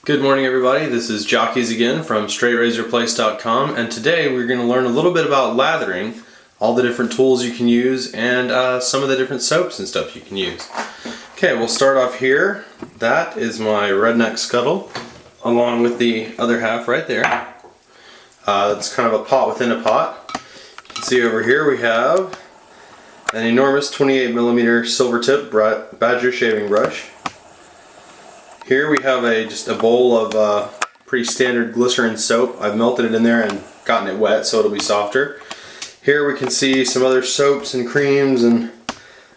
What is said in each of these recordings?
Good morning everybody, this is Jockeys again from StraightRazorPlace.com, and today we're going to learn a little bit about lathering, all the different tools you can use, and some of the different soaps and stuff you can use. Okay, we'll start off here. That is my redneck scuttle, along with the other half right there. It's kind of a pot within a pot. You can see over here we have an enormous 28mm silver tip Badger shaving brush. Here we have just a bowl of pretty standard glycerin soap. I've melted it in there and gotten it wet so it'll be softer. Here we can see some other soaps and creams and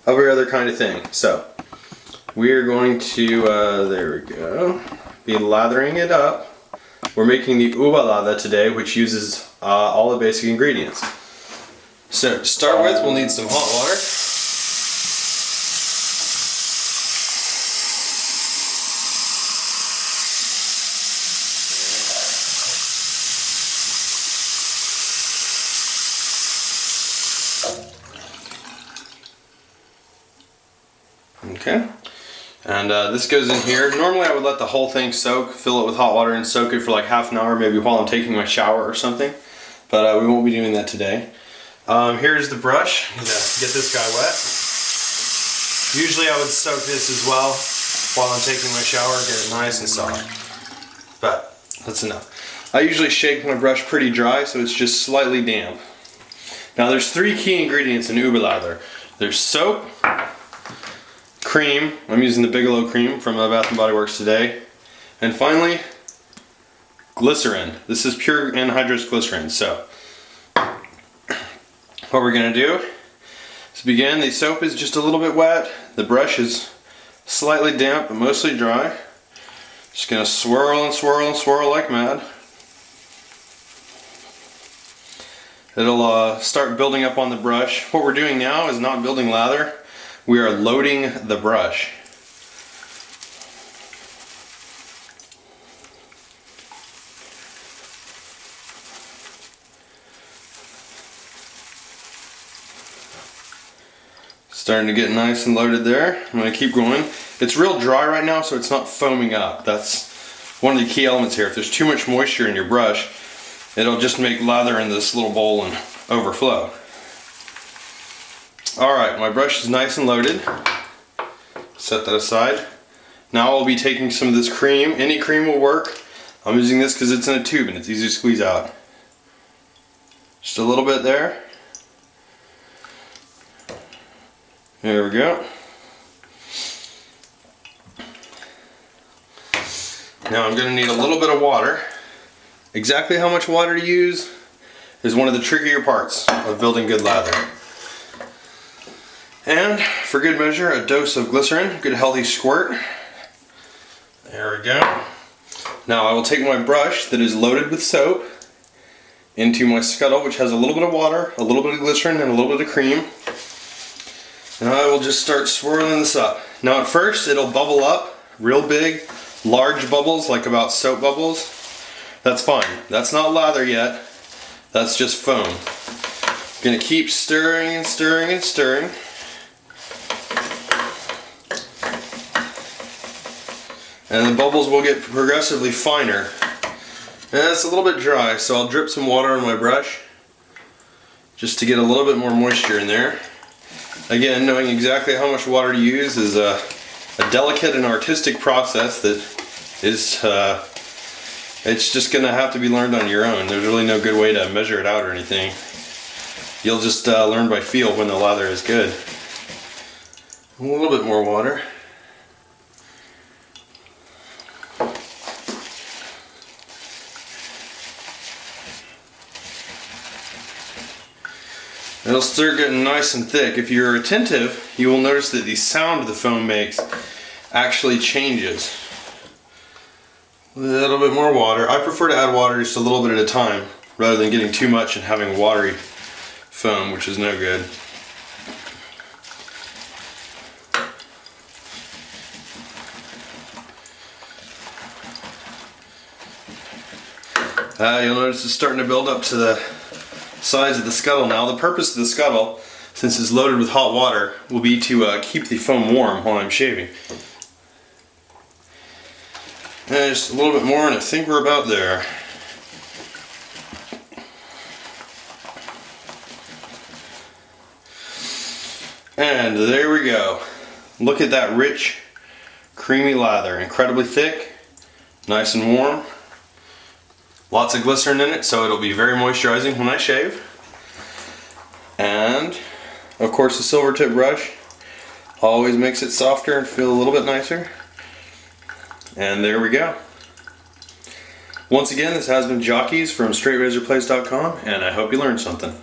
every other kind of thing. So we are going to, there we go, be lathering it up. We're making the Uber-Lather today, which uses all the basic ingredients. So to start with, we'll need some hot water. Okay, and this goes in here. Normally I would let the whole thing soak, fill it with hot water and soak it for like half an hour, maybe while I'm taking my shower or something, but we won't be doing that today. Here's the brush. I'm gonna get this guy wet. Usually I would soak this as well while I'm taking my shower, get it nice and soft, but that's enough. I usually shake my brush pretty dry so it's just slightly damp. Now there's three key ingredients in Uber-Lather. There's soap, cream, I'm using the Bigelow cream from Bath & Body Works today, and finally glycerin. This is pure anhydrous glycerin. So what we're going to do is begin. The soap is just a little bit wet, the brush is slightly damp but mostly dry. Just going to swirl and swirl and swirl like mad. It'll start building up on the brush. What we're doing now is not building lather. We are loading the brush. Starting to get nice and loaded there. I'm going to keep going. It's real dry right now, so it's not foaming up. That's one of the key elements here. If there's too much moisture in your brush, it'll just make lather in this little bowl and overflow. Alright, my brush is nice and loaded. Set that aside. Now I'll be taking some of this cream. Any cream will work. I'm using this because it's in a tube and it's easy to squeeze out. Just a little bit there. There we go. Now I'm going to need a little bit of water. Exactly how much water to use is one of the trickier parts of building good lather. And for good measure, a dose of glycerin, a good healthy squirt. There we go. Now I will take my brush that is loaded with soap into my scuttle, which has a little bit of water, a little bit of glycerin, and a little bit of cream. And I will just start swirling this up. Now at first it'll bubble up real big, large bubbles, like about soap bubbles. That's fine. That's not lather yet. That's just foam. I'm gonna keep stirring and stirring and stirring. And the bubbles will get progressively finer. And it's a little bit dry, so I'll drip some water on my brush just to get a little bit more moisture in there. Again, knowing exactly how much water to use is a delicate and artistic process that is, it's just gonna have to be learned on your own. There's really no good way to measure it out or anything. You'll just learn by feel when the lather is good. A little bit more water. It'll start getting nice and thick. If you're attentive, you will notice that the sound the foam makes actually changes. A little bit more water. I prefer to add water just a little bit at a time rather than getting too much and having watery foam, which is no good. You'll notice it's starting to build up to the size of the scuttle now. The purpose of the scuttle, since it's loaded with hot water, will be to keep the foam warm while I'm shaving. And just a little bit more, and I think we're about there. And there we go. Look at that rich, creamy lather. Incredibly thick, nice and warm. Lots of glycerin in it, so it'll be very moisturizing when I shave. And, of course, the silver tip brush always makes it softer and feel a little bit nicer. And there we go. Once again, this has been Jockeys from straightrazorplace.com, and I hope you learned something.